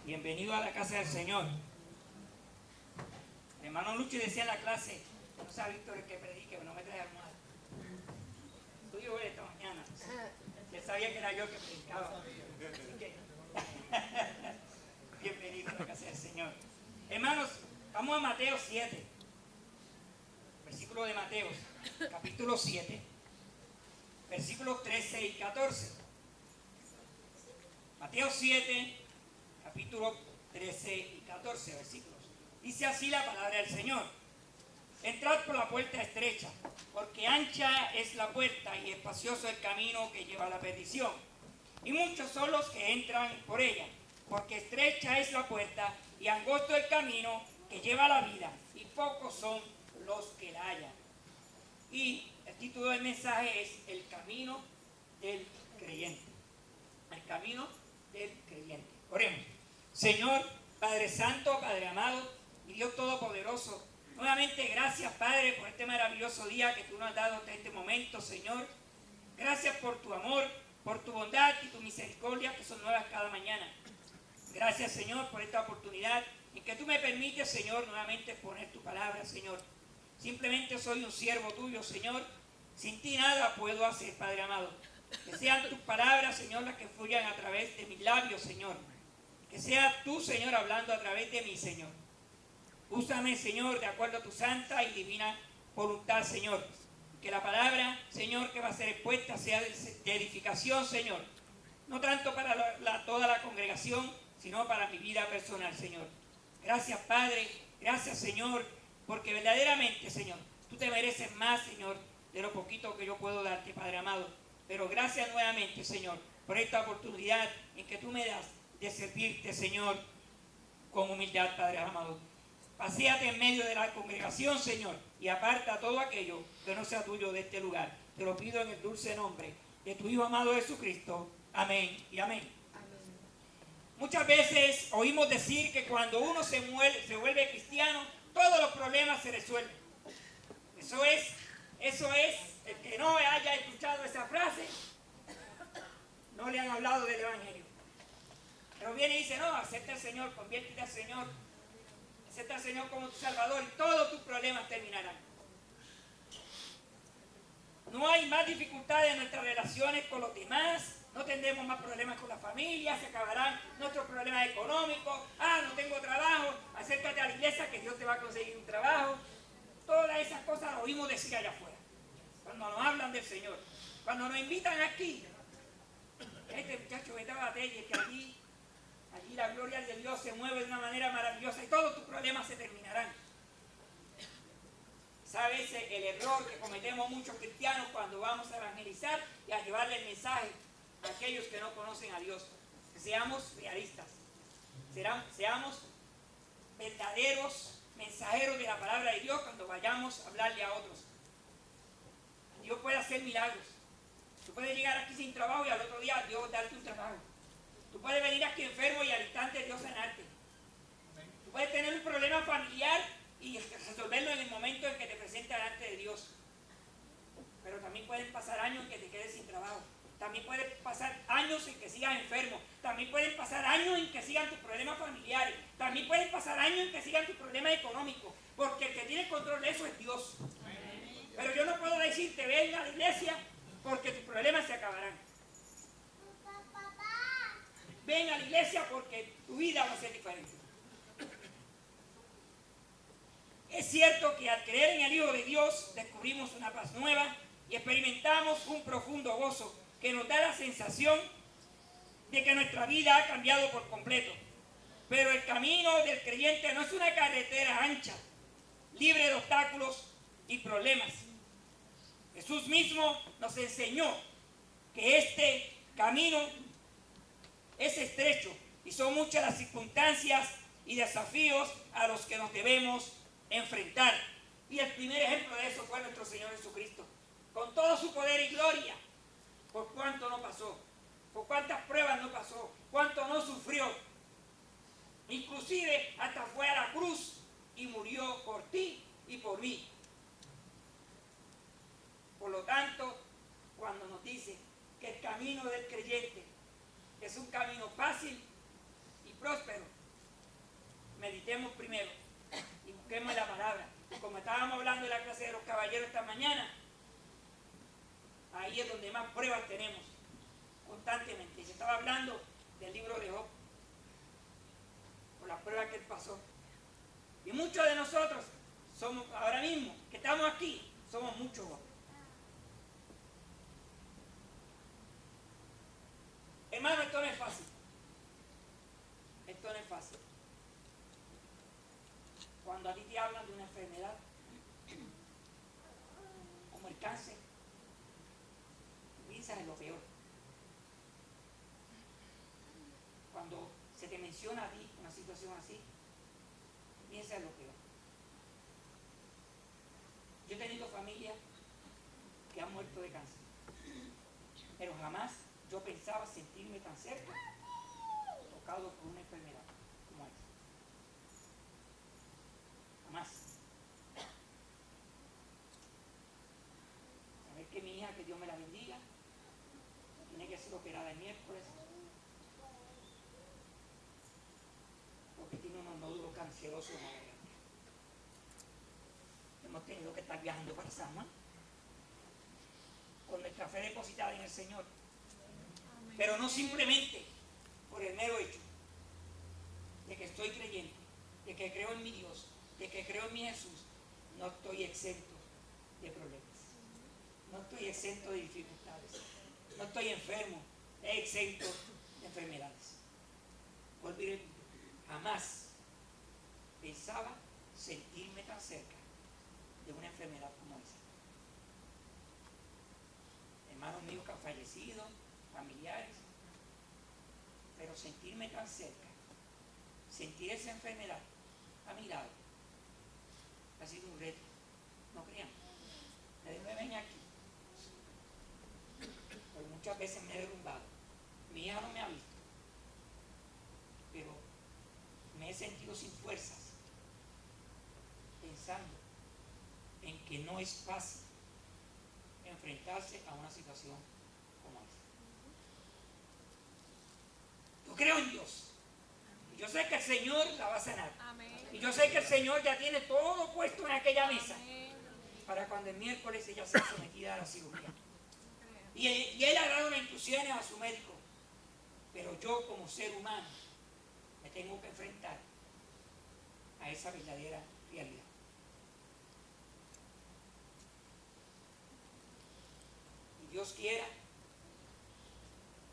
Bienvenido a la casa del Señor. Mi hermano Luchi decía en la clase, no sabe Víctor el que predique, no me trae almohada. Tuyo esta mañana. Él sabía que era yo el que predicaba. Así que, bienvenido a la casa del Señor. Hermanos, vamos a Mateo 7. Versículo de Mateo, capítulo 7, versículos 13 y 14. Mateo 7, capítulo 13 y 14 versículos. Dice así la palabra del Señor: entrad por la puerta estrecha, porque ancha es la puerta y espacioso el camino que lleva a la perdición, y muchos son los que entran por ella, porque estrecha es la puerta y angosto el camino que lleva a la vida, y pocos son los que la hallan. Y el título del mensaje es El camino del creyente. El camino del creyente. Oremos. Señor, Padre Santo, Padre amado y Dios Todopoderoso, nuevamente gracias, Padre, por este maravilloso día que tú nos has dado hasta este momento, Señor. Gracias por tu amor, por tu bondad y tu misericordia que son nuevas cada mañana. Gracias, Señor, por esta oportunidad en que tú me permites, Señor, nuevamente poner tu palabra, Señor. Simplemente soy un siervo tuyo, Señor. Sin ti nada puedo hacer, Padre amado. Que sean tus palabras, Señor, las que fluyan a través de mis labios, Señor. Que seas tú, Señor, hablando a través de mí, Señor. Úsame, Señor, de acuerdo a tu santa y divina voluntad, Señor. Que la palabra, Señor, que va a ser expuesta sea de edificación, Señor. No tanto para toda la congregación, sino para mi vida personal, Señor. Gracias, Padre. Gracias, Señor. Porque verdaderamente, Señor, tú te mereces más, Señor, de lo poquito que yo puedo darte, Padre amado. Pero gracias nuevamente, Señor, por esta oportunidad en que tú me das de servirte, Señor, con humildad, Padre amado. Paséate en medio de la congregación, Señor, y aparta todo aquello que no sea tuyo de este lugar. Te lo pido en el dulce nombre de tu Hijo amado Jesucristo. Amén y amén. Muchas veces oímos decir que cuando uno se vuelve cristiano, todos los problemas se resuelven. Eso es, el que no haya escuchado esa frase, no le han hablado del Evangelio. Pero viene y dice, no, acepta al Señor, conviértete al Señor, acepta al Señor como tu Salvador y todos tus problemas terminarán. No hay más dificultades en nuestras relaciones con los demás, no tendremos más problemas con la familia, se acabarán nuestros problemas económicos. No tengo trabajo, acércate a la iglesia que Dios te va a conseguir un trabajo. Todas esas cosas las oímos decir allá afuera, cuando nos hablan del Señor. Cuando nos invitan aquí, este muchacho vete a Batelle, que allí la gloria de Dios se mueve de una manera maravillosa y todos tus problemas se terminarán. ¿Sabes el error que cometemos muchos cristianos cuando vamos a evangelizar y a llevarle el mensaje a aquellos que no conocen a Dios? Que seamos realistas, seamos verdaderos mensajeros de la palabra de Dios cuando vayamos a hablarle a otros. Dios puede hacer milagros. Tú puedes llegar aquí sin trabajo y al otro día Dios darte un trabajo. Tú puedes venir aquí enfermo y al instante Dios sanarte. Tú puedes tener un problema familiar y resolverlo en el momento en que te presentes delante de Dios. Pero también pueden pasar años en que te quedes sin trabajo. También pueden pasar años en que sigas enfermo. También pueden pasar años en que sigan tus problemas familiares. También pueden pasar años en que sigan tus problemas económicos. Porque el que tiene control de eso es Dios. Pero yo no puedo decirte, ven a la iglesia, porque tus problemas se acabarán. Ven a la iglesia porque tu vida va a ser diferente. Es cierto que al creer en el Hijo de Dios descubrimos una paz nueva y experimentamos un profundo gozo que nos da la sensación de que nuestra vida ha cambiado por completo. Pero el camino del creyente no es una carretera ancha, libre de obstáculos y problemas. Jesús mismo nos enseñó que este camino es estrecho y son muchas las circunstancias y desafíos a los que nos debemos enfrentar. Y el primer ejemplo de eso fue nuestro Señor Jesucristo. Con todo su poder y gloria, por cuánto no pasó, por cuántas pruebas no pasó, cuánto no sufrió. Inclusive hasta fue a la cruz y murió por ti y por mí. Por lo tanto, cuando nos dice que el camino del creyente es un camino fácil y próspero. Meditemos primero y busquemos la palabra. Como estábamos hablando de la clase de los caballeros esta mañana, ahí es donde más pruebas tenemos constantemente. Y se estaba hablando del libro de Job, por las pruebas que él pasó. Y muchos de nosotros somos, ahora mismo, que estamos aquí, somos muchos Job. Hermano, esto no es fácil. Esto no es fácil. Cuando a ti te hablan de una enfermedad, como el cáncer, piensas en lo peor. Cuando se te menciona a ti una situación así, piensas en lo peor. Yo he tenido familias que han muerto de cáncer, pero jamás yo pensaba sentirme tan cerca, tocado por una enfermedad como esta. Jamás. Saber que mi hija, que Dios me la bendiga, tiene que ser operada el miércoles porque tiene unos nódulos cancerosos en la garganta. Hemos tenido que estar viajando para San Juan con nuestra fe depositada en el Señor, pero no simplemente por el mero hecho de que estoy creyente, de que creo en mi Dios, de que creo en mi Jesús. No estoy exento de problemas, no estoy exento de dificultades, no estoy enfermo, estoy exento de enfermedades. Olvidé, jamás pensaba sentirme tan cerca de una enfermedad como esa. Hermanos míos que han fallecido, familiares, pero sentirme tan cerca, sentir esa enfermedad a mi lado, ha sido un reto. No crean, nadie me ven aquí, porque muchas veces me he derrumbado. Mi hija no me ha visto, pero me he sentido sin fuerzas, pensando en que no es fácil enfrentarse a una situación como esta. Yo creo en Dios. Y yo sé que el Señor la va a sanar. Amén. Y yo sé que el Señor ya tiene todo puesto en aquella mesa. Amén. Para cuando el miércoles ella sea sometida a la cirugía. Y él ha dado las instrucciones a su médico. Pero yo como ser humano me tengo que enfrentar a esa verdadera realidad. Y Dios quiera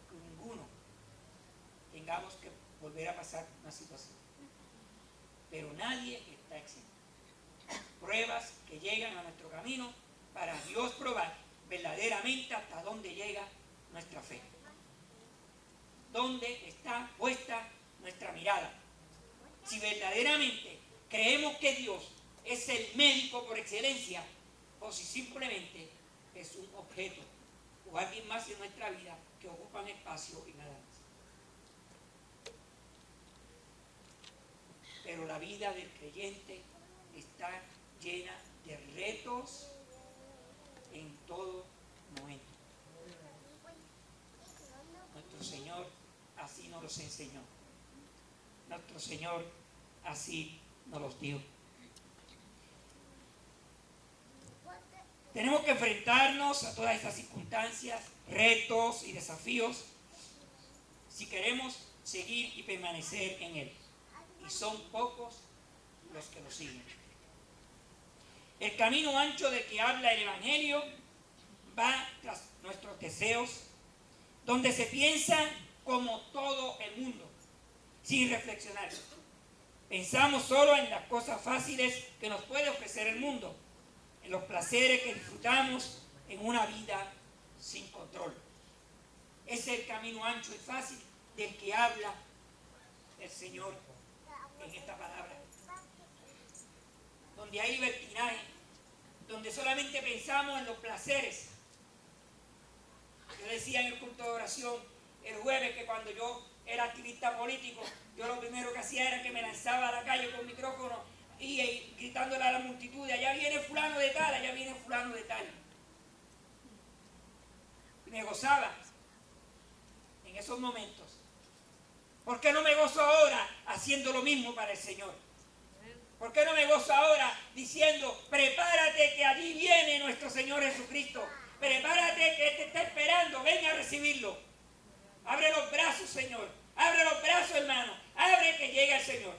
que ninguno tengamos que volver a pasar una situación. Pero nadie está exento. Pruebas que llegan a nuestro camino para Dios probar verdaderamente hasta dónde llega nuestra fe. ¿Dónde está puesta nuestra mirada? Si verdaderamente creemos que Dios es el médico por excelencia, o si simplemente es un objeto o alguien más en nuestra vida que ocupan espacio y nada más. Pero la vida del creyente está llena de retos en todo momento. Nuestro Señor así nos los enseñó. Nuestro Señor así nos los dio. Tenemos que enfrentarnos a todas estas circunstancias, retos y desafíos si queremos seguir y permanecer en Él. Y son pocos los que lo siguen. El camino ancho de que habla el Evangelio va tras nuestros deseos, donde se piensa como todo el mundo, sin reflexionar. Pensamos solo en las cosas fáciles que nos puede ofrecer el mundo, en los placeres que disfrutamos en una vida sin control. Ese es el camino ancho y fácil del que habla el Señor en esta palabra. Donde hay libertinaje, donde solamente pensamos en los placeres. Yo decía en el culto de oración el jueves que cuando yo era activista político, yo lo primero que hacía era que me lanzaba a la calle con micrófono y gritándole a la multitud, allá viene fulano de tal, allá viene fulano de tal. Y me gozaba en esos momentos, ¿Por qué no me gozo ahora haciendo lo mismo para el Señor? ¿Por qué no me gozo ahora diciendo, prepárate que allí viene nuestro Señor Jesucristo? Prepárate que Él te está esperando, ven a recibirlo. Abre los brazos, Señor. Abre los brazos, hermano. Abre que llegue el Señor.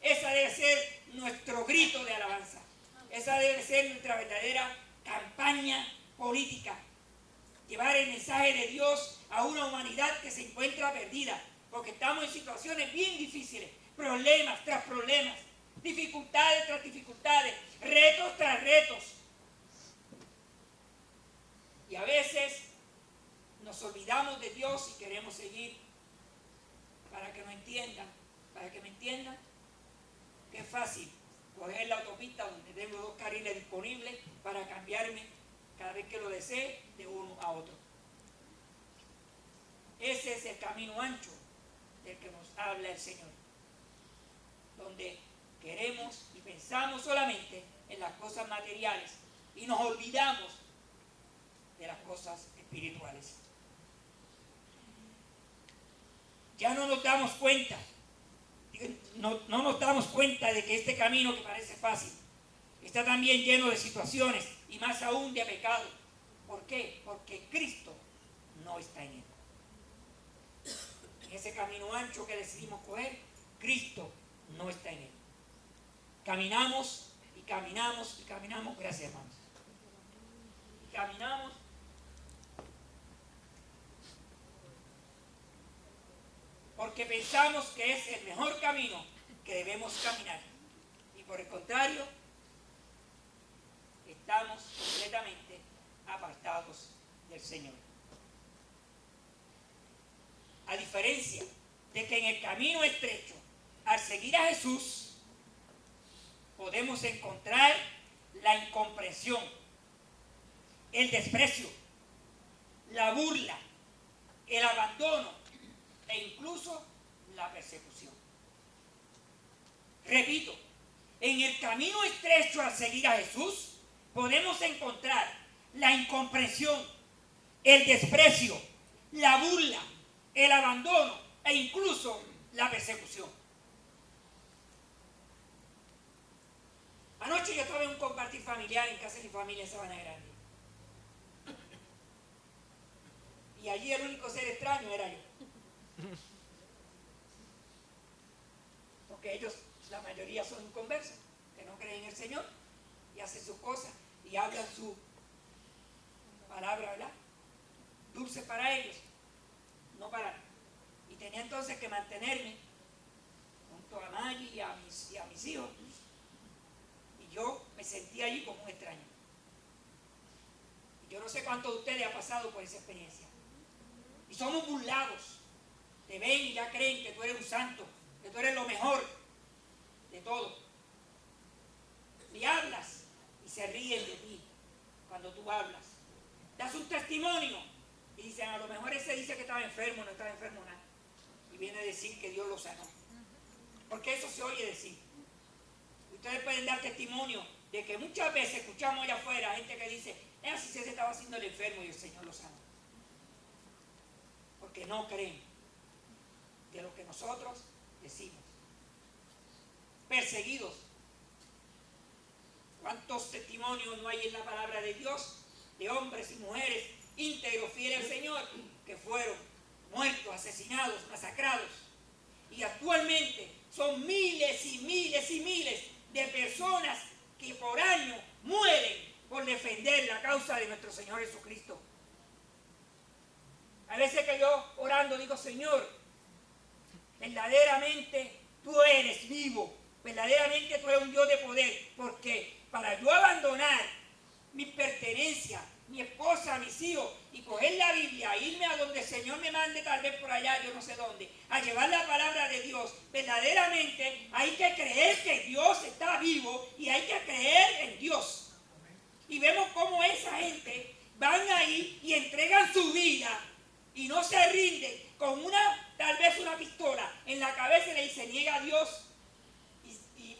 Esa debe ser nuestro grito de alabanza. Esa debe ser nuestra verdadera campaña política. Llevar el mensaje de Dios a una humanidad que se encuentra perdida. Porque estamos en situaciones bien difíciles. Problemas tras problemas. Dificultades tras dificultades. Retos tras retos. Y a veces nos olvidamos de Dios y queremos seguir para que me entiendan, que es fácil coger la autopista donde tengo 2 carriles disponibles para cambiarme cada vez que lo desee de uno a otro. Ese es el camino ancho del que nos habla el Señor, donde queremos y pensamos solamente en las cosas materiales y nos olvidamos de las cosas espirituales. Ya no nos damos cuenta, no nos damos cuenta de que este camino que parece fácil está también lleno de situaciones y más aún de pecado. ¿Por qué? Porque Cristo no está en él. En ese camino ancho que decidimos coger, Cristo no está en él. Caminamos y caminamos y caminamos, gracias hermanos. Y caminamos porque pensamos que es el mejor camino que debemos caminar. Y por el contrario, estamos completamente apartados del Señor. A diferencia de que en el camino estrecho, al seguir a Jesús, podemos encontrar la incomprensión, el desprecio, la burla, el abandono e incluso la persecución. Repito, en el camino estrecho al seguir a Jesús podemos encontrar la incomprensión, el desprecio, la burla, el abandono e incluso la persecución. Anoche yo estaba en un compartir familiar en casa de mi familia en Sabana Grande. Y allí el único ser extraño era yo. Porque ellos, la mayoría son inconversos, que no creen en el Señor y hacen sus cosas y hablan su palabra, ¿verdad? Dulce para ellos, no para mí. Y tenía entonces que mantenerme junto a Maggie y a mis hijos. Y yo me sentía allí como un extraño. Y yo no sé cuántos de ustedes han pasado por esa experiencia. Y somos burlados. Te ven y ya creen que tú eres un santo, que tú eres lo mejor de todo. Y hablas y se ríen de ti cuando tú hablas. Das un testimonio y dicen, a lo mejor ese dice que estaba enfermo, no estaba enfermo nada. Y viene a decir que Dios lo sanó. Porque eso se oye decir. Ustedes pueden dar testimonio de que muchas veces escuchamos allá afuera gente que dice, así se estaba haciendo el enfermo y el Señor lo sanó. Porque no creen de lo que nosotros decimos. Perseguidos. ¿Cuántos testimonios no hay en la palabra de Dios de hombres y mujeres íntegros, fieles al Señor, que fueron muertos, asesinados, masacrados? Y actualmente son miles y miles y miles de personas que por año mueren por defender la causa de nuestro Señor Jesucristo. A veces que yo orando digo, Señor, verdaderamente tú eres vivo, verdaderamente tú eres un Dios de poder, porque para yo abandonar mi pertenencia, mi esposa, mis hijos, y coger la Biblia, irme a donde el Señor me mande, tal vez por allá, yo no sé dónde, a llevar la palabra de Dios, verdaderamente hay que creer que Dios está vivo y hay que creer en Dios. Y vemos cómo esa gente van ahí y entregan su vida y no se rinden con tal vez una pistola en la cabeza y le dicen, niega a Dios y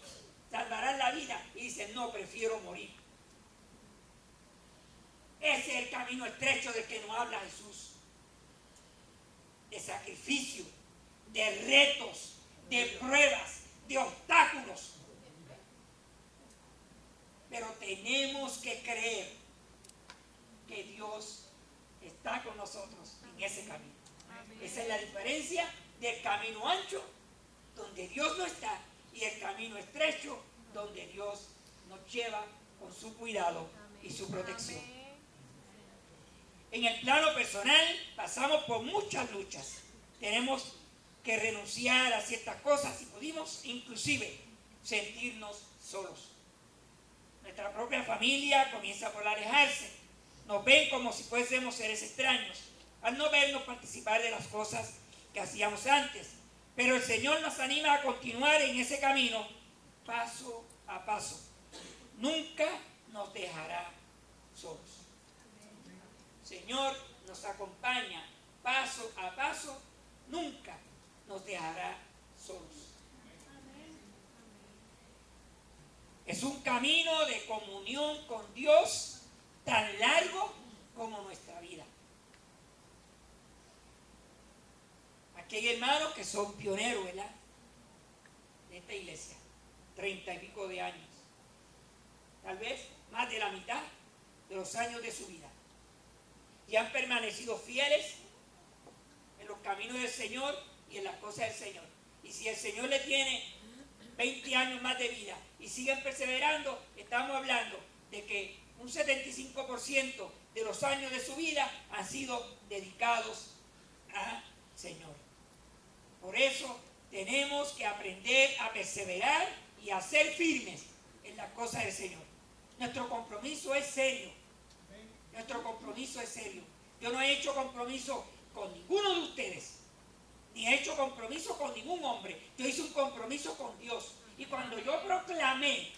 salvarán la vida. Y dicen, no, prefiero morir. Ese es el camino estrecho del que nos habla Jesús. De sacrificio, de retos, de pruebas, de obstáculos. Pero tenemos que creer que Dios está con nosotros en ese camino. Esa es la diferencia del camino ancho, donde Dios no está, y el camino estrecho, donde Dios nos lleva con su cuidado y su protección. En el plano personal pasamos por muchas luchas. Tenemos que renunciar a ciertas cosas y pudimos inclusive sentirnos solos. Nuestra propia familia comienza por alejarse. Nos ven como si fuésemos seres extraños, al no vernos participar de las cosas que hacíamos antes. Pero el Señor nos anima a continuar en ese camino, paso a paso. Nunca nos dejará solos. El Señor nos acompaña paso a paso, nunca nos dejará solos. Es un camino de comunión con Dios tan largo como nuestra vida. Aquí hay hermanos que son pioneros, ¿verdad?, de esta iglesia, 30 y pico de años, tal vez más de la mitad de los años de su vida, y han permanecido fieles en los caminos del Señor y en las cosas del Señor. Y si el Señor le tiene 20 años más de vida y siguen perseverando, estamos hablando de que un 75% de los años de su vida han sido dedicados al Señor. Por eso tenemos que aprender a perseverar y a ser firmes en las cosas del Señor. Nuestro compromiso es serio. Nuestro compromiso es serio. Yo no he hecho compromiso con ninguno de ustedes, ni he hecho compromiso con ningún hombre. Yo hice un compromiso con Dios. Y cuando yo proclamé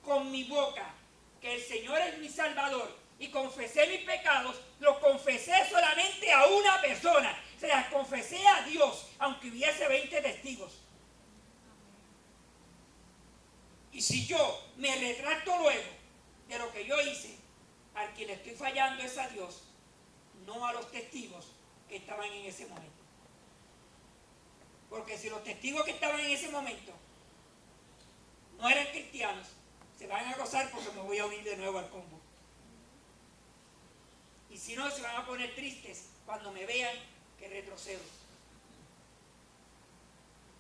con mi boca que el Señor es mi Salvador y confesé mis pecados, los confesé solamente a una persona. Se las confesé a Dios, aunque hubiese 20 testigos. Y si yo me retracto luego de lo que yo hice, al que le estoy fallando es a Dios, no a los testigos que estaban en ese momento. Porque si los testigos que estaban en ese momento no eran cristianos, se van a gozar porque me voy a unir de nuevo al combo. Y si no, se van a poner tristes cuando me vean que retrocedo.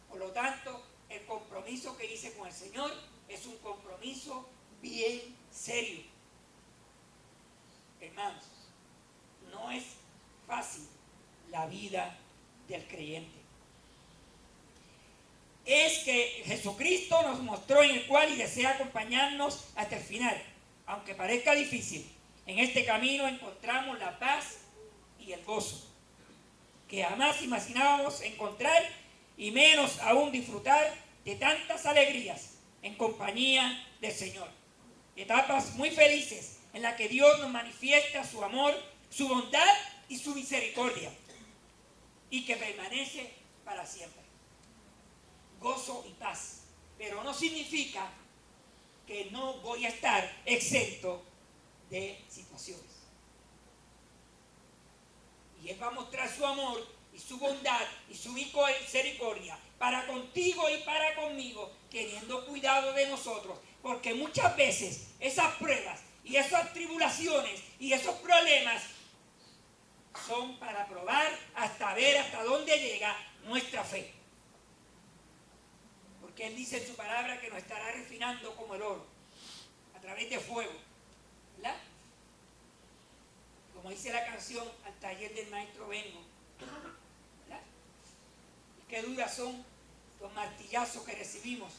Por lo tanto, el compromiso que hice con el Señor es un compromiso bien serio. Hermanos, no es fácil la vida del creyente. Es que Jesucristo nos mostró en el cual y desea acompañarnos hasta el final. Aunque parezca difícil, en este camino encontramos la paz y el gozo que jamás imaginábamos encontrar, y menos aún disfrutar de tantas alegrías en compañía del Señor. Etapas muy felices en las que Dios nos manifiesta su amor, su bondad y su misericordia, y que permanece para siempre. Gozo y paz, pero no significa que no voy a estar exento de situaciones. Y Él va a mostrar su amor y su bondad y su misericordia para contigo y para conmigo, teniendo cuidado de nosotros, porque muchas veces esas pruebas y esas tribulaciones y esos problemas son para probar hasta ver hasta dónde llega nuestra fe. Porque Él dice en su palabra que nos estará refinando como el oro, a través de fuego, ¿verdad? Como dice la canción, al taller del maestro vengo, ¿verdad? Y qué duras son los martillazos que recibimos,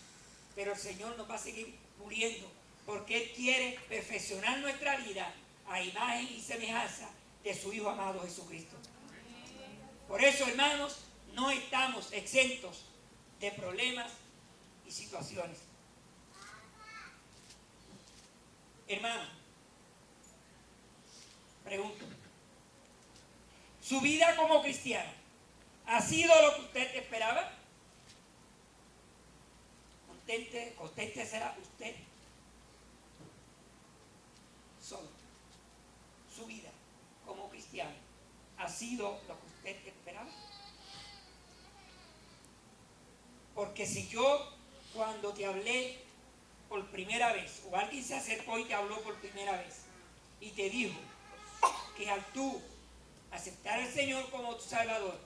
pero el Señor nos va a seguir puliendo, porque Él quiere perfeccionar nuestra vida a imagen y semejanza de su Hijo amado Jesucristo. Por eso, hermanos, no estamos exentos de problemas y situaciones. Hermano, pregunto, ¿su vida como cristiano ha sido lo que usted esperaba? ¿Contente será usted solo? ¿Su vida como cristiano ha sido lo que usted esperaba? Porque si yo, cuando te hablé por primera vez, o alguien se acercó y te habló por primera vez, y te dijo que al tú aceptar al Señor como tu Salvador,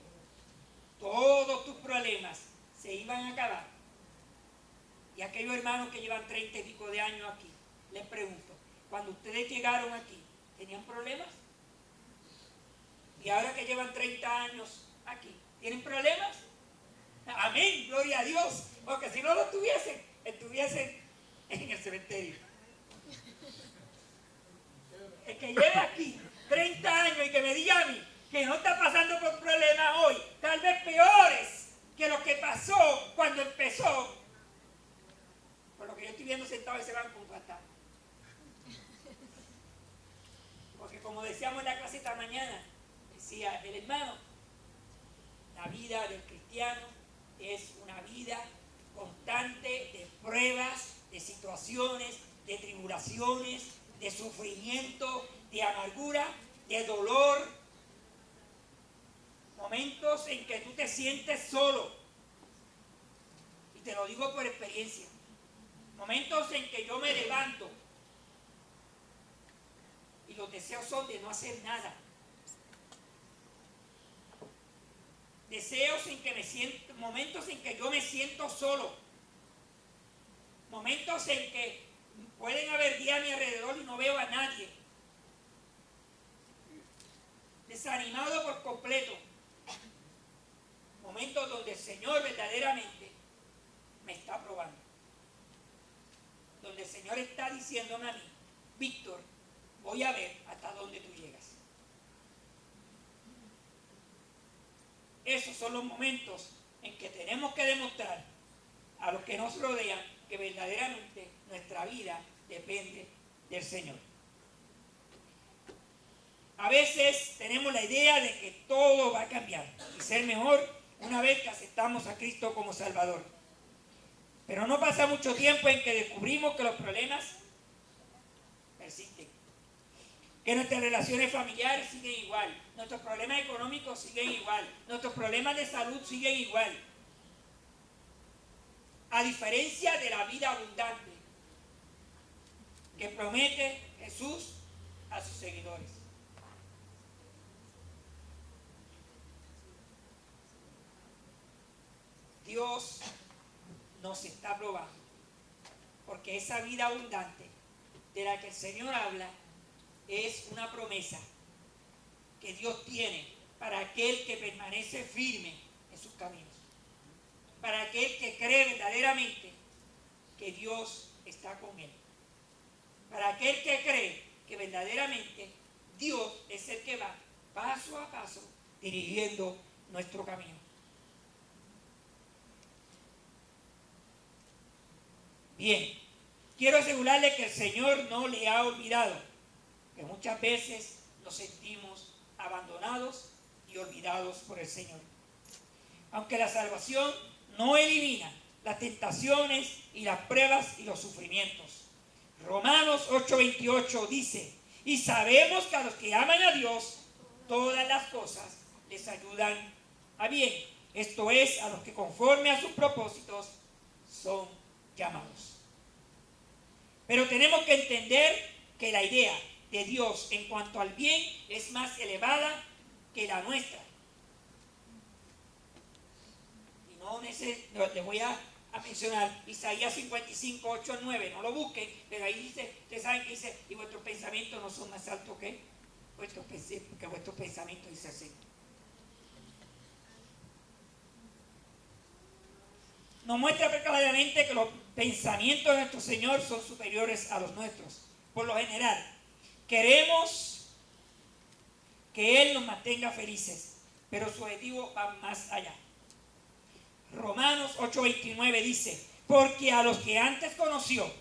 todos tus problemas se iban a acabar. Y aquellos hermanos que llevan 30 y pico de años aquí, les pregunto, cuando ustedes llegaron aquí, ¿tenían problemas? Y ahora que llevan 30 años aquí, ¿tienen problemas? Amén, gloria a Dios, porque si no lo tuviesen, estuviesen en el cementerio. El que lleve aquí 30 años y que me diga a mí que no está pasando por problemas hoy, tal vez peores que lo que pasó cuando empezó, por lo que yo estoy viendo sentado en ese banco un rato. Porque como decíamos en la clase esta mañana, decía el hermano, la vida del cristiano es una vida constante de pruebas, de situaciones, de tribulaciones, de sufrimiento, de amargura, de dolor. Momentos en que tú te sientes solo. Y te lo digo por experiencia. Momentos en que yo me levanto y los deseos son de no hacer nada. Deseos en que me siento, momentos en que yo me siento solo. Momentos en que pueden haber días a mi alrededor y no veo a nadie. Desanimado por completo. Momentos donde el Señor verdaderamente me está probando. Donde el Señor está diciéndome a mí, Víctor, voy a ver hasta dónde tú llegas. Esos son los momentos en que tenemos que demostrar a los que nos rodean que verdaderamente nuestra vida depende del Señor. A veces tenemos la idea de que todo va a cambiar y ser mejor una vez que aceptamos a Cristo como Salvador. Pero no pasa mucho tiempo en que descubrimos que los problemas persisten. Que nuestras relaciones familiares siguen igual, nuestros problemas económicos siguen igual, nuestros problemas de salud siguen igual. A diferencia de la vida abundante que promete Jesús a sus seguidores. Dios nos está probando, porque esa vida abundante de la que el Señor habla es una promesa que Dios tiene para aquel que permanece firme en sus caminos, para aquel que cree verdaderamente que Dios está con él, para aquel que cree que verdaderamente Dios es el que va paso a paso dirigiendo nuestro camino. Bien, quiero asegurarle que el Señor no le ha olvidado, que muchas veces nos sentimos abandonados y olvidados por el Señor. Aunque la salvación no elimina las tentaciones y las pruebas y los sufrimientos. Romanos 8:28 dice, y sabemos que a los que aman a Dios, todas las cosas les ayudan a bien. Esto es, a los que conforme a sus propósitos son llamados. Pero tenemos que entender que la idea de Dios en cuanto al bien es más elevada que la nuestra. Y no les voy a mencionar Isaías 55, 8, 9, no lo busquen, pero ahí dice, ustedes saben que dice, y vuestros pensamientos no son más altos que vuestros pensamientos, dice así. Nos muestra claramente que los pensamientos de nuestro Señor son superiores a los nuestros. Por lo general, queremos que Él nos mantenga felices, pero su objetivo va más allá. Romanos 8:29 dice, porque a los que antes conoció,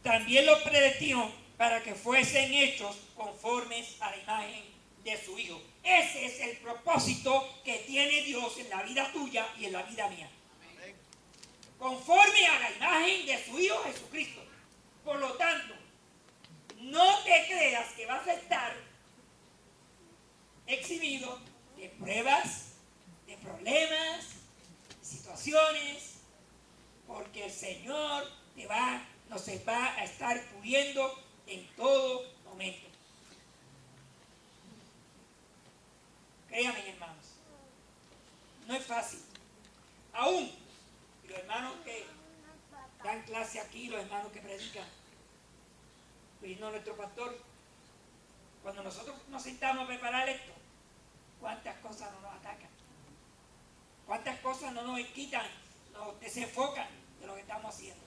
también los predestinó para que fuesen hechos conformes a la imagen de su Hijo. Ese es el propósito que tiene Dios en la vida tuya y en la vida mía. Conforme a la imagen de su Hijo Jesucristo. Por lo tanto, no te creas que vas a estar exhibido de pruebas, de problemas, de situaciones, porque el Señor nos va a estar puliendo en todo momento. Créanme, hermanos, no es fácil. Aún los hermanos que dan clase aquí, los hermanos que predican, vino nuestro pastor, cuando nosotros nos sentamos a preparar esto, cuántas cosas no nos atacan, cuántas cosas no nos quitan, nos desenfocan de lo que estamos haciendo.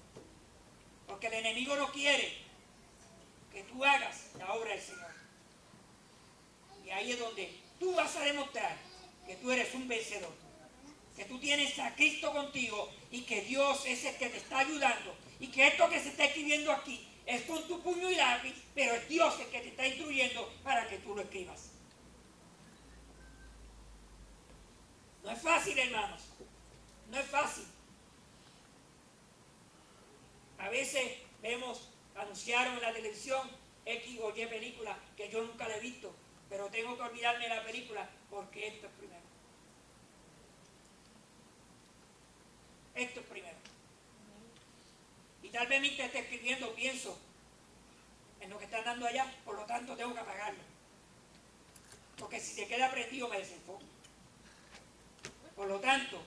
Porque el enemigo no quiere que tú hagas la obra del Señor. Y ahí es donde tú vas a demostrar que tú eres un vencedor, que tú tienes a Cristo contigo y que Dios es el que te está ayudando, y que esto que se está escribiendo aquí es con tu puño y lápiz, pero es Dios el que te está instruyendo para que tú lo escribas. No es fácil, hermanos, no es fácil. A veces anunciaron en la televisión X o Y película que yo nunca la he visto, pero tengo que olvidarme de la película porque esto es primero. Esto es primero. Y tal vez mientras esté escribiendo pienso en lo que están dando allá, por lo tanto tengo que apagarlo. Porque si se queda prendido me desenfoco. Por lo tanto,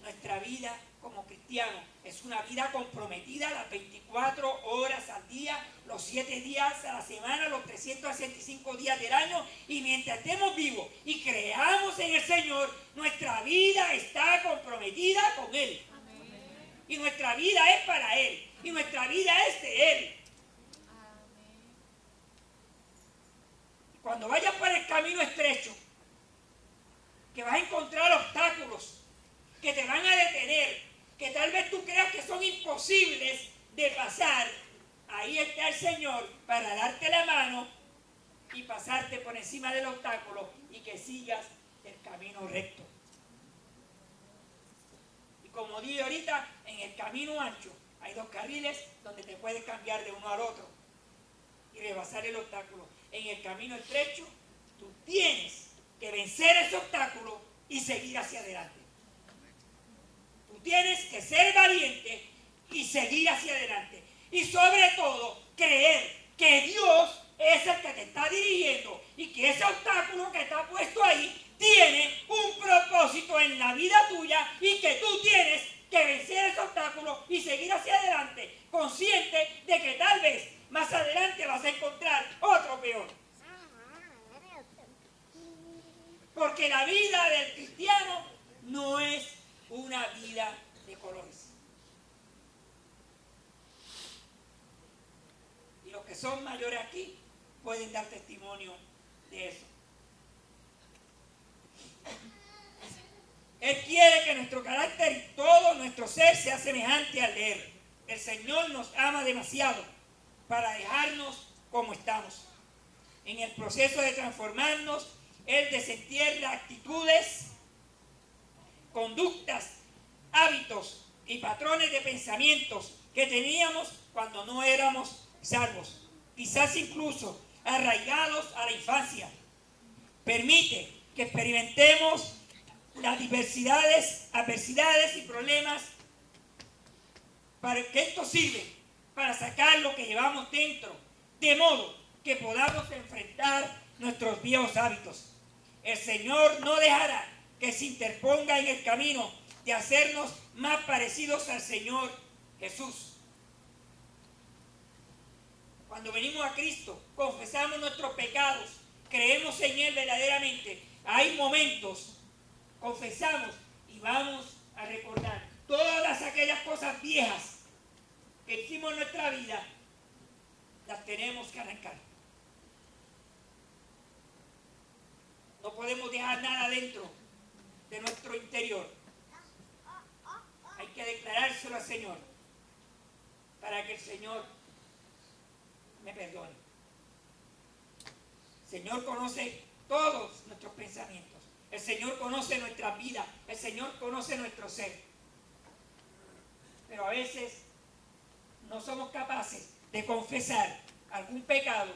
nuestra vida como cristianos es una vida comprometida las 24 horas al día, los 7 días a la semana, los 365 días del año, y mientras estemos vivos y creamos en el Señor, nuestra vida está comprometida con Él. Amén. Y nuestra vida es para Él, y nuestra vida es de Él. Amén. Cuando vayas por el camino estrecho, que vas a encontrar obstáculos que te van a detener, que tal vez tú creas que son imposibles de pasar, ahí está el Señor para darte la mano y pasarte por encima del obstáculo y que sigas el camino recto. Y como dije ahorita, en el camino ancho hay 2 carriles donde te puedes cambiar de uno al otro y rebasar el obstáculo. En el camino estrecho, tú tienes que vencer ese obstáculo y seguir hacia adelante. Tú tienes que ser valiente y seguir hacia adelante. Y sobre todo, creer que Dios es el que te está dirigiendo y que ese obstáculo que está puesto ahí tiene un propósito en la vida tuya y que tú tienes que vencer ese obstáculo y seguir hacia adelante, consciente de que tal vez más adelante vas a encontrar otro peor. Porque la vida del cristiano no es una vida de colores. Y los que son mayores aquí pueden dar testimonio de eso. Él quiere que nuestro carácter y todo nuestro ser sea semejante al de Él. El Señor nos ama demasiado para dejarnos como estamos. En el proceso de transformarnos, Él desentierra actitudes, conductas, hábitos y patrones de pensamientos que teníamos cuando no éramos salvos, quizás incluso arraigados a la infancia. Permite que experimentemos las adversidades y problemas, para que esto sirve para sacar lo que llevamos dentro, de modo que podamos enfrentar nuestros viejos hábitos. El Señor no dejará que se interponga en el camino de hacernos más parecidos al Señor Jesús. Cuando venimos a Cristo, confesamos nuestros pecados, creemos en Él verdaderamente. Hay momentos, confesamos y vamos a recordar todas aquellas cosas viejas que hicimos en nuestra vida, las tenemos que arrancar. No podemos dejar nada dentro de nuestro interior. Hay que declarárselo al Señor para que el Señor me perdone. El Señor conoce todos nuestros pensamientos. El Señor conoce nuestra vida. El Señor conoce nuestro ser. Pero a veces no somos capaces de confesar algún pecado,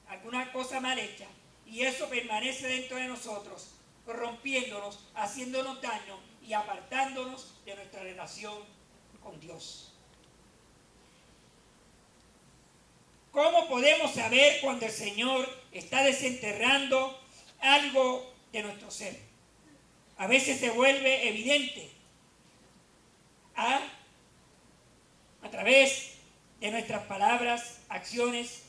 alguna cosa mal hecha, y eso permanece dentro de nosotros, corrompiéndonos, haciéndonos daño y apartándonos de nuestra relación con Dios. ¿Cómo podemos saber cuando el Señor está desenterrando algo de nuestro ser? A veces se vuelve evidente a través de nuestras palabras, acciones,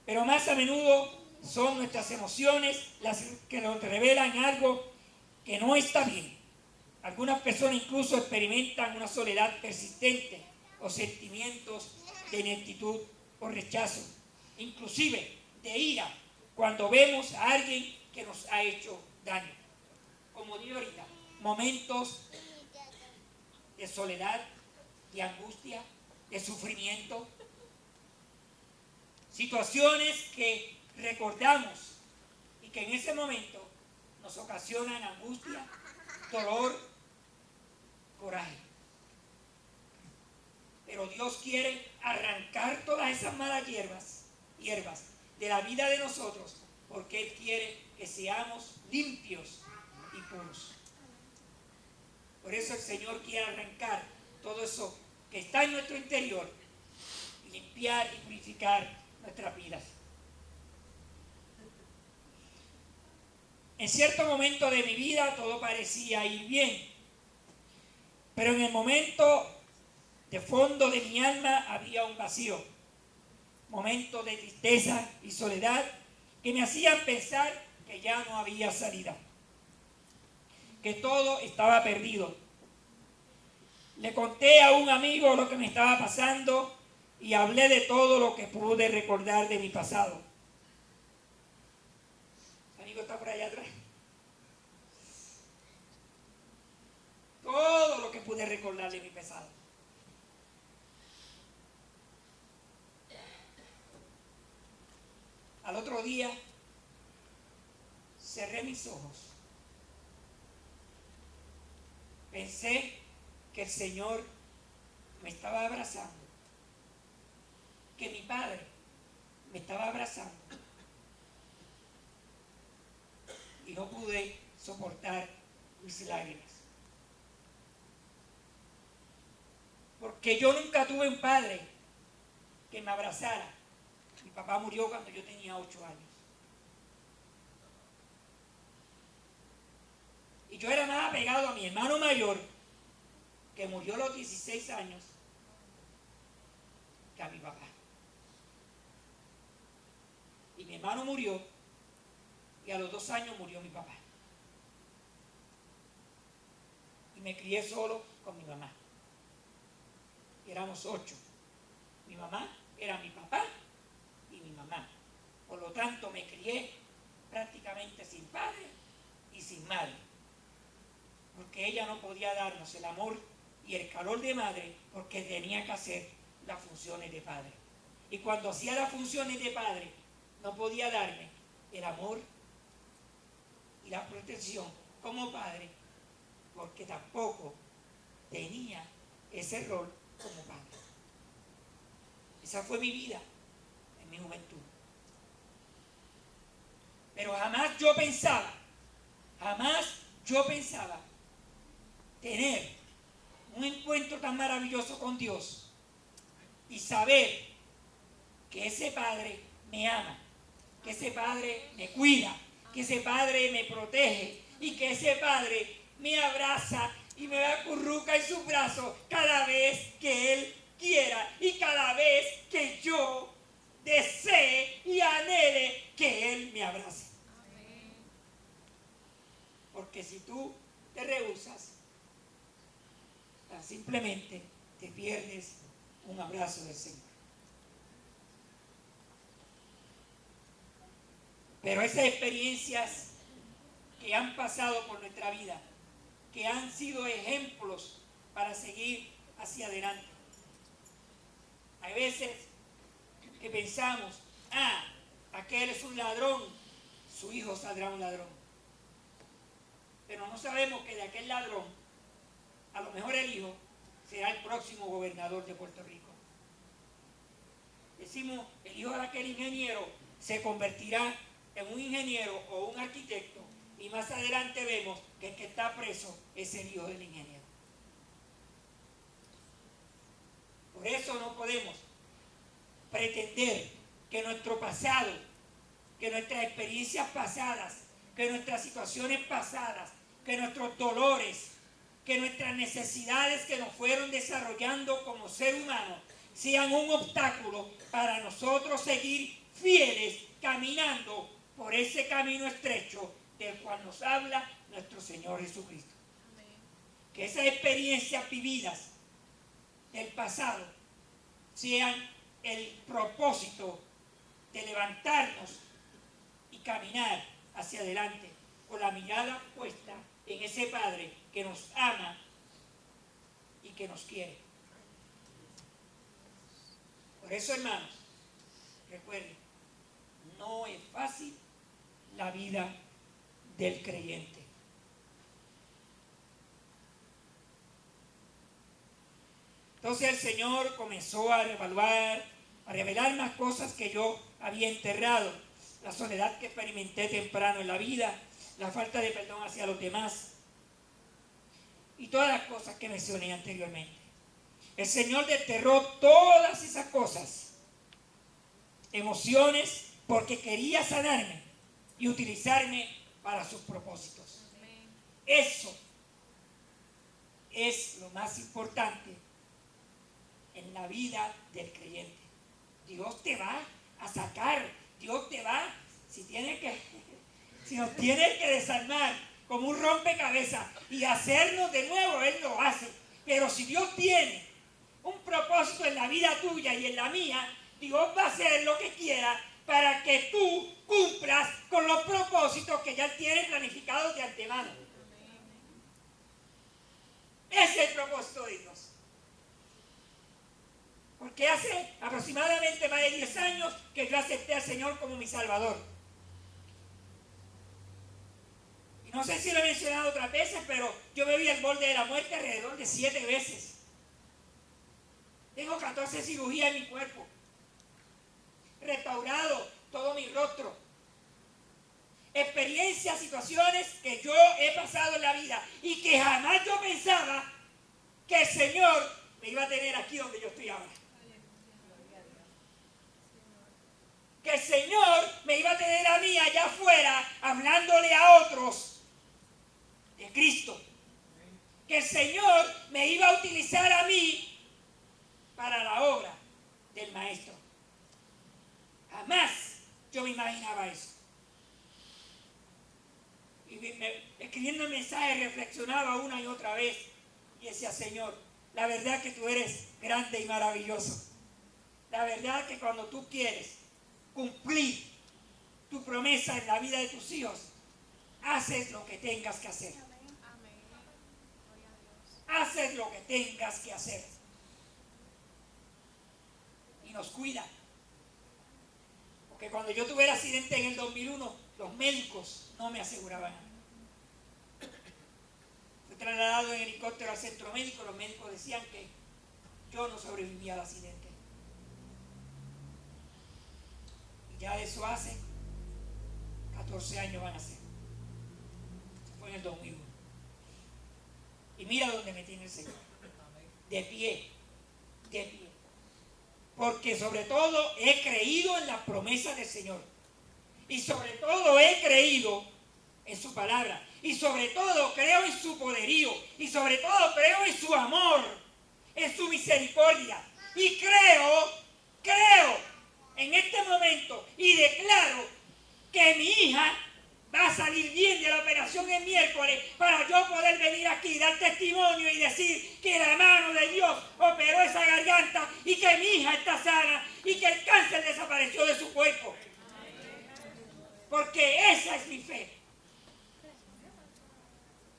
pero más a menudo son nuestras emociones las que nos revelan algo que no está bien. Algunas personas incluso experimentan una soledad persistente o sentimientos de ineptitud o rechazo, inclusive de ira, cuando vemos a alguien que nos ha hecho daño. Como digo ahorita, momentos de soledad, de angustia, de sufrimiento, situaciones que recordamos y que en ese momento nos ocasionan angustia, dolor, coraje. Pero Dios quiere arrancar todas esas malas hierbas de la vida de nosotros, porque Él quiere que seamos limpios y puros. Por eso el Señor quiere arrancar todo eso que está en nuestro interior y limpiar y purificar nuestras vidas. En cierto momento de mi vida todo parecía ir bien, pero en el momento de fondo de mi alma había un vacío, momentos de tristeza y soledad que me hacían pensar que ya no había salida, que todo estaba perdido. Le conté a un amigo lo que me estaba pasando y hablé de todo lo que pude recordar de mi pasado. El amigo está por allá atrás. Todo lo que pude recordar de mi pasado. Al otro día cerré mis ojos. Pensé que el Señor me estaba abrazando, que mi Padre me estaba abrazando. Y no pude soportar mis lágrimas. Porque yo nunca tuve un padre que me abrazara. Mi papá murió cuando yo tenía 8 años. Y yo era más apegado a mi hermano mayor, que murió a los 16 años, que a mi papá. Y mi hermano murió, y a los 2 años murió mi papá. Y me crié solo con mi mamá. Y éramos 8. Mi mamá era mi papá y mi mamá. Por lo tanto, me crié prácticamente sin padre y sin madre. Porque ella no podía darnos el amor y el calor de madre, porque tenía que hacer las funciones de padre. Y cuando hacía las funciones de padre, no podía darme el amor y la protección como padre, porque tampoco tenía ese rol como padre. Esa fue mi vida en mi juventud. Pero jamás yo pensaba tener un encuentro tan maravilloso con Dios y saber que ese Padre me ama, que ese Padre me cuida, que ese Padre me protege y que ese Padre me abraza y me acurruca en sus brazos cada vez que Él quiera y cada vez que yo desee y anhele que Él me abrace. Porque si tú te rehusas, simplemente te pierdes un abrazo del Señor. Pero esas experiencias que han pasado por nuestra vida, que han sido ejemplos para seguir hacia adelante. Hay veces que pensamos, aquel es un ladrón, su hijo saldrá un ladrón. Pero no sabemos que de aquel ladrón, a lo mejor el hijo será el próximo gobernador de Puerto Rico. Decimos, el hijo de aquel ingeniero se convertirá en un ingeniero o un arquitecto, y más adelante vemos que el que está preso es el hijo del ingeniero. eso no podemos pretender que nuestro pasado, que nuestras experiencias pasadas, que nuestras situaciones pasadas, que nuestros dolores, que nuestras necesidades que nos fueron desarrollando como ser humano sean un obstáculo para nosotros seguir fieles caminando por ese camino estrecho del cual nos habla nuestro Señor Jesucristo. Amén. Que esas experiencias vividas del pasado sean el propósito de levantarnos y caminar hacia adelante con la mirada puesta en ese Padre que nos ama y que nos quiere. Por eso, hermanos, recuerden, no es fácil la vida del creyente. Entonces el Señor comenzó a revelar más cosas que yo había enterrado. La soledad que experimenté temprano en la vida, la falta de perdón hacia los demás y todas las cosas que mencioné anteriormente. El Señor desterró todas esas cosas, emociones, porque quería sanarme y utilizarme para sus propósitos. Amén. Eso es lo más importante en la vida del creyente. Dios te va a sacar, Dios te va, si nos tiene que desarmar como un rompecabezas y hacernos de nuevo, Él lo hace. Pero si Dios tiene un propósito en la vida tuya y en la mía, Dios va a hacer lo que quiera para que tú cumplas con los propósitos que ya Él tiene planificados de antemano. Ese es el propósito de Dios. Porque hace aproximadamente más de 10 años que yo acepté al Señor como mi Salvador. Y no sé si lo he mencionado otras veces, pero yo me vi al borde de la muerte alrededor de 7 veces. Tengo 14 cirugías en mi cuerpo. Restaurado todo mi rostro. Experiencias, situaciones que yo he pasado en la vida y que jamás yo pensaba que el Señor me iba a tener aquí donde yo estoy ahora. Que el Señor me iba a tener a mí allá afuera hablándole a otros de Cristo. Que el Señor me iba a utilizar a mí para la obra del Maestro. Jamás yo me imaginaba eso. Y escribiendo el mensaje reflexionaba una y otra vez y decía, Señor, la verdad que tú eres grande y maravilloso. La verdad que cuando tú quieres cumplir tu promesa en la vida de tus hijos, haces lo que tengas que hacer. Haces lo que tengas que hacer. Y nos cuida. Porque cuando yo tuve el accidente en el 2001, los médicos no me aseguraban nada. Fui trasladado en helicóptero al centro médico, los médicos decían que yo no sobrevivía al accidente. Y ya de eso hace 14 años van a ser. Fue en el 2001. Y mira dónde me tiene el Señor. De pie. De pie. Porque sobre todo he creído en las promesas del Señor. Y sobre todo he creído en su palabra. Y sobre todo creo en su poderío. Y sobre todo creo en su amor. En su misericordia. Y creo en este momento y declaro que mi hija va a salir bien de la operación el miércoles para yo poder venir aquí y dar testimonio y decir que la mano de Dios operó esa garganta y que mi hija está sana y que el cáncer desapareció de su cuerpo. Porque esa es mi fe.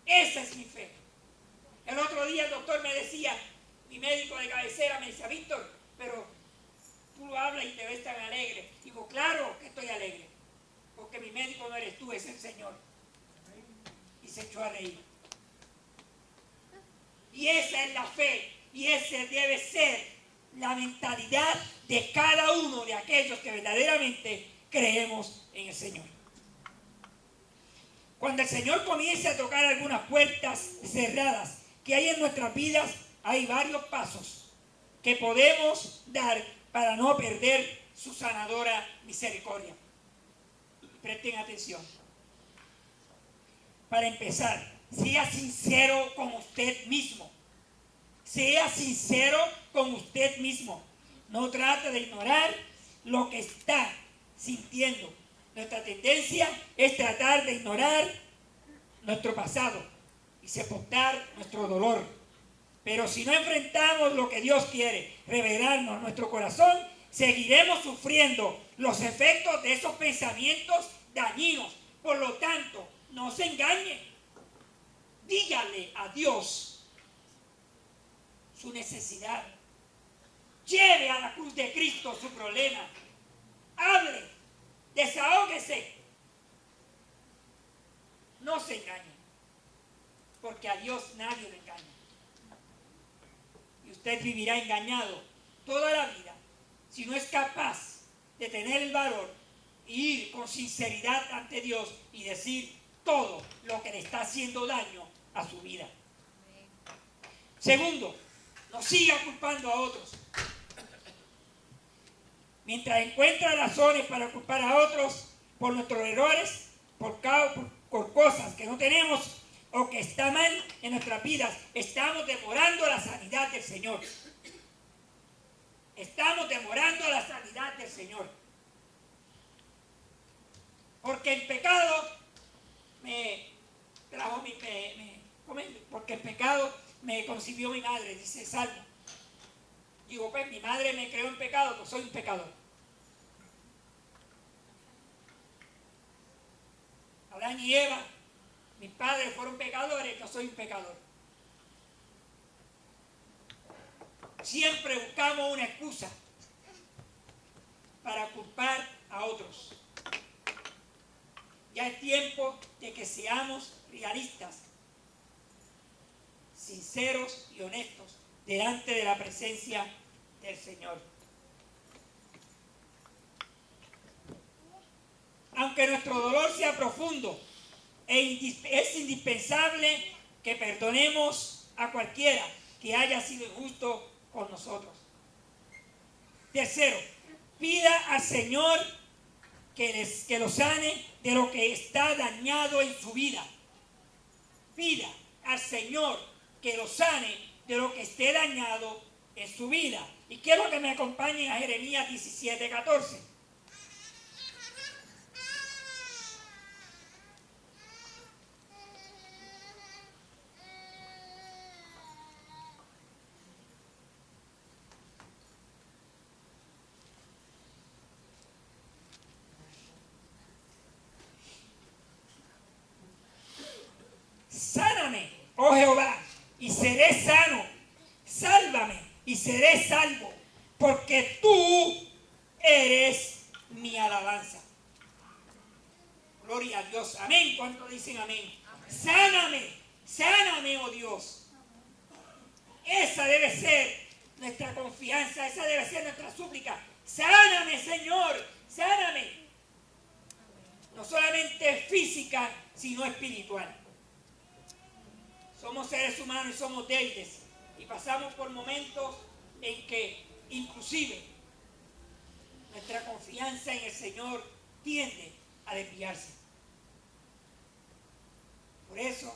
Esa es mi fe. El otro día el doctor me decía, mi médico de cabecera me decía, Víctor, pero tú lo hablas y te ves tan alegre. Digo, claro que estoy alegre. Porque mi médico no eres tú, es el Señor. Y se echó a reír. Y esa es la fe. Y esa debe ser la mentalidad de cada uno de aquellos que verdaderamente creemos en el Señor. Cuando el Señor comience a tocar algunas puertas cerradas que hay en nuestras vidas, hay varios pasos que podemos dar para no perder su sanadora misericordia. Presten atención. Para empezar, sea sincero con usted mismo. Sea sincero con usted mismo. No trate de ignorar lo que está sintiendo. Nuestra tendencia es tratar de ignorar nuestro pasado y sepultar nuestro dolor. Pero si no enfrentamos lo que Dios quiere revelarnos en nuestro corazón, seguiremos sufriendo los efectos de esos pensamientos dañinos. Por lo tanto, no se engañe. Dígale a Dios su necesidad. Lleve a la cruz de Cristo su problema. Hable, desahóguese. No se engañe, porque a Dios nadie le engaña. Y usted vivirá engañado toda la vida si no es capaz de tener el valor y ir con sinceridad ante Dios y decir todo lo que le está haciendo daño a su vida. Segundo, no siga culpando a otros. Mientras encuentra razones para culpar a otros por nuestros errores, por cosas que no tenemos o que está mal en nuestras vidas, estamos demorando la sanidad del Señor. Estamos demorando la sanidad del Señor. Porque el pecado porque el pecado me concibió mi madre, dice el Salmo. Digo, pues mi madre me creó en pecado, pues soy un pecador. Adán y Eva, mis padres fueron pecadores, yo soy un pecador. Siempre buscamos una excusa para culpar a otros. Ya es tiempo de que seamos realistas, sinceros y honestos delante de la presencia del Señor. Aunque nuestro dolor sea profundo, es indispensable que perdonemos a cualquiera que haya sido injusto con nosotros. Tercero, pida al Señor que lo sane de lo que está dañado en su vida. Pida al Señor que lo sane de lo que esté dañado en su vida. Y quiero que me acompañen a Jeremías 17:14. Sáname, oh Jehová, y seré sano. Sálvame y seré salvo, porque tú eres mi alabanza. Gloria a Dios. Amén. ¿Cuántos dicen amén? Sáname, sáname, oh Dios. Esa debe ser nuestra confianza, esa debe ser nuestra súplica. Sáname, Señor, sáname. No solamente física, sino espiritual. Somos seres humanos y somos débiles. Y pasamos por momentos en que inclusive nuestra confianza en el Señor tiende a desviarse. Por eso,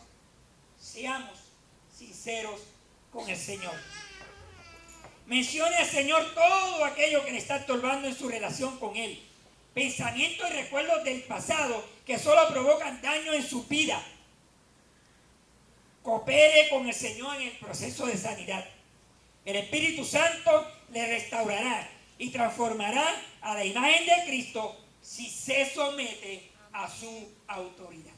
seamos sinceros con el Señor. Mencione al Señor todo aquello que le está estorbando en su relación con Él. Pensamientos y recuerdos del pasado que solo provocan daño en su vida. Coopere con el Señor en el proceso de sanidad. El Espíritu Santo le restaurará y transformará a la imagen de Cristo si se somete a su autoridad.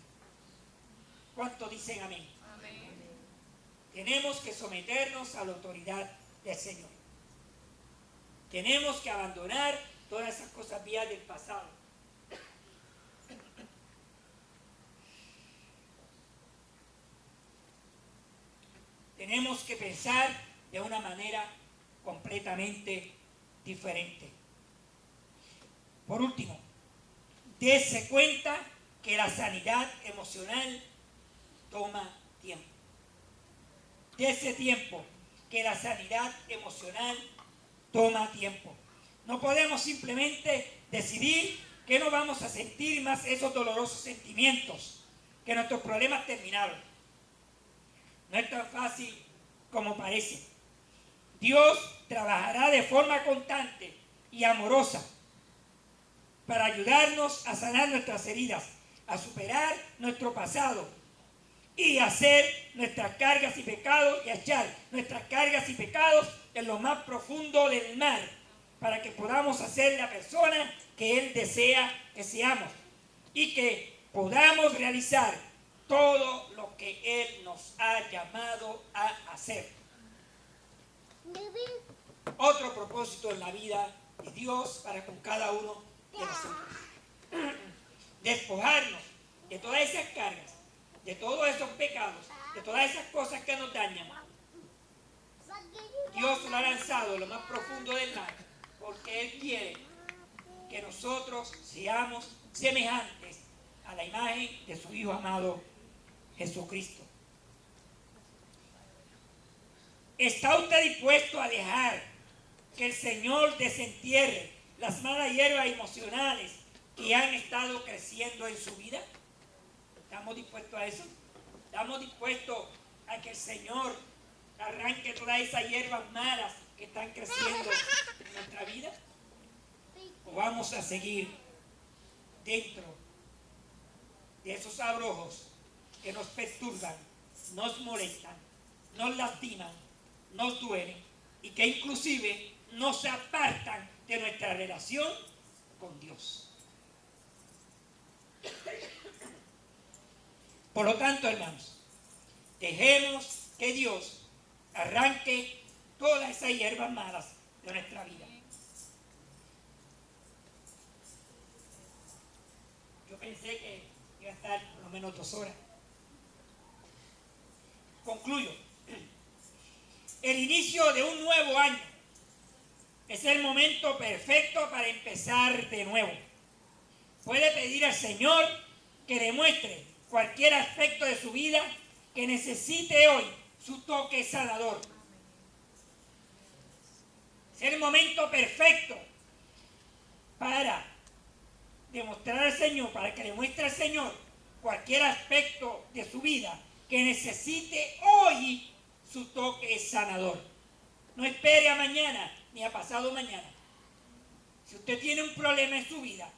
¿Cuántos dicen amén? Amén. Tenemos que someternos a la autoridad del Señor. Tenemos que abandonar todas esas cosas vías del pasado. Tenemos que pensar de una manera completamente diferente. Por último, dése cuenta que la sanidad emocional toma tiempo. Dése tiempo, que la sanidad emocional toma tiempo. No podemos simplemente decidir que no vamos a sentir más esos dolorosos sentimientos, que nuestros problemas terminaron. No es tan fácil como parece. Dios trabajará de forma constante y amorosa para ayudarnos a sanar nuestras heridas, a superar nuestro pasado y hacer nuestras cargas y pecados y echar nuestras cargas y pecados en lo más profundo del mar, para que podamos ser la persona que Él desea que seamos y que podamos realizar todo lo que Él nos ha llamado a hacer. Otro propósito en la vida de Dios para con cada uno de nosotros: despojarnos de todas esas cargas, de todos esos pecados, de todas esas cosas que nos dañan. Dios lo ha lanzado en lo más profundo del mar, porque Él quiere que nosotros seamos semejantes a la imagen de su Hijo amado Jesucristo. ¿Está usted dispuesto a dejar que el Señor desentierre las malas hierbas emocionales que han estado creciendo en su vida? ¿Estamos dispuestos a eso? ¿Estamos dispuestos a que el Señor arranque todas esas hierbas malas que están creciendo en nuestra vida? ¿O vamos a seguir dentro de esos abrojos que nos perturban, nos molestan, nos lastiman, nos duelen y que inclusive nos apartan de nuestra relación con Dios? Por lo tanto, hermanos, dejemos que Dios arranque todas esas hierbas malas de nuestra vida. Yo pensé que iba a estar por lo menos 2 horas. Concluyo. El inicio de un nuevo año es el momento perfecto para empezar de nuevo. Puede pedir al Señor que le muestre cualquier aspecto de su vida que necesite hoy su toque sanador. Es el momento perfecto para demostrar al Señor, para que le muestre al Señor cualquier aspecto de su vida que necesite hoy su toque sanador. No espere a mañana ni a pasado mañana. Si usted tiene un problema en su vida,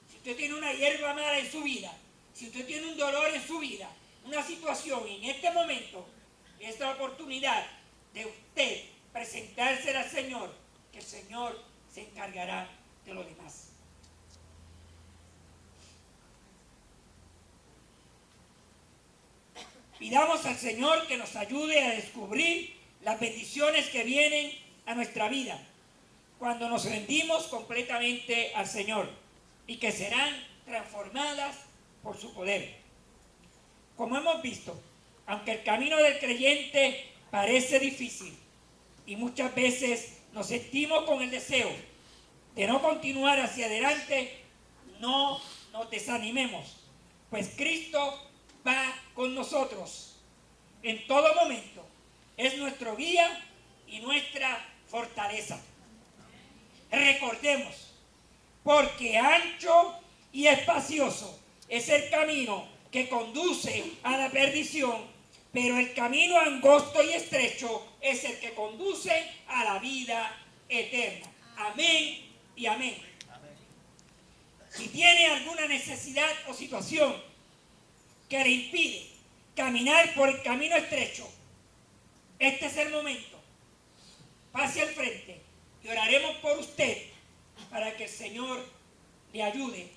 si usted tiene una hierba mala en su vida, si usted tiene un dolor en su vida, una situación, en este momento, esta oportunidad de usted presentársela al Señor, que el Señor se encargará de lo demás. Pidamos al Señor que nos ayude a descubrir las bendiciones que vienen a nuestra vida cuando nos rendimos completamente al Señor y que serán transformadas por su poder. Como hemos visto, aunque el camino del creyente parece difícil y muchas veces nos sentimos con el deseo de no continuar hacia adelante, no nos desanimemos, pues Cristo va con nosotros en todo momento. Es nuestro guía y nuestra fortaleza. Recordemos, porque ancho y espacioso es el camino que conduce a la perdición, pero el camino angosto y estrecho es el que conduce a la vida eterna. Amén y amén. Si tiene alguna necesidad o situación que le impide caminar por el camino estrecho, este es el momento. Pase al frente y oraremos por usted para que el Señor le ayude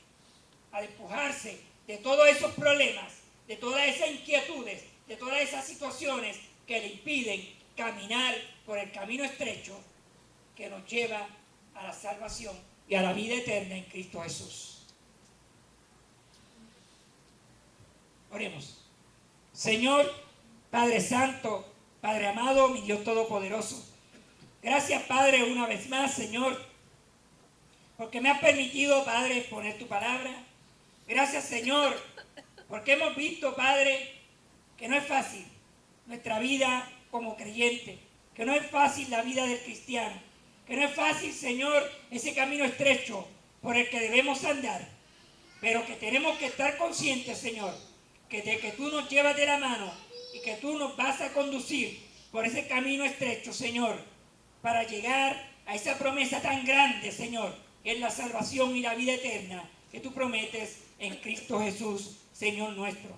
a despojarse de todos esos problemas, de todas esas inquietudes, de todas esas situaciones que le impiden caminar por el camino estrecho que nos lleva a la salvación y a la vida eterna en Cristo Jesús. Oremos. Señor, Padre Santo, Padre amado, mi Dios Todopoderoso, gracias, Padre, una vez más, Señor, porque me has permitido, Padre, exponer tu palabra. Gracias, Señor, porque hemos visto, Padre, que no es fácil nuestra vida como creyente, que no es fácil la vida del cristiano, que no es fácil, Señor, ese camino estrecho por el que debemos andar, pero que tenemos que estar conscientes, Señor, de que tú nos llevas de la mano y que tú nos vas a conducir por ese camino estrecho, Señor, para llegar a esa promesa tan grande, Señor, que es la salvación y la vida eterna que tú prometes en Cristo Jesús, Señor nuestro.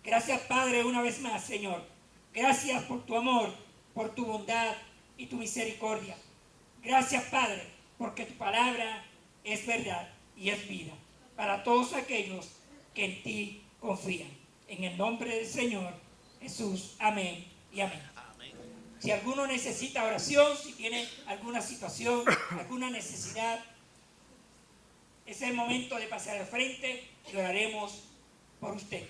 Gracias, Padre, una vez más, Señor. Gracias por tu amor, por tu bondad y tu misericordia. Gracias, Padre, porque tu palabra es verdad y es vida para todos aquellos que en ti confían. En el nombre del Señor Jesús. Amén y amén. Si alguno necesita oración, si tiene alguna situación, alguna necesidad, es el momento de pasar al frente y oraremos por usted.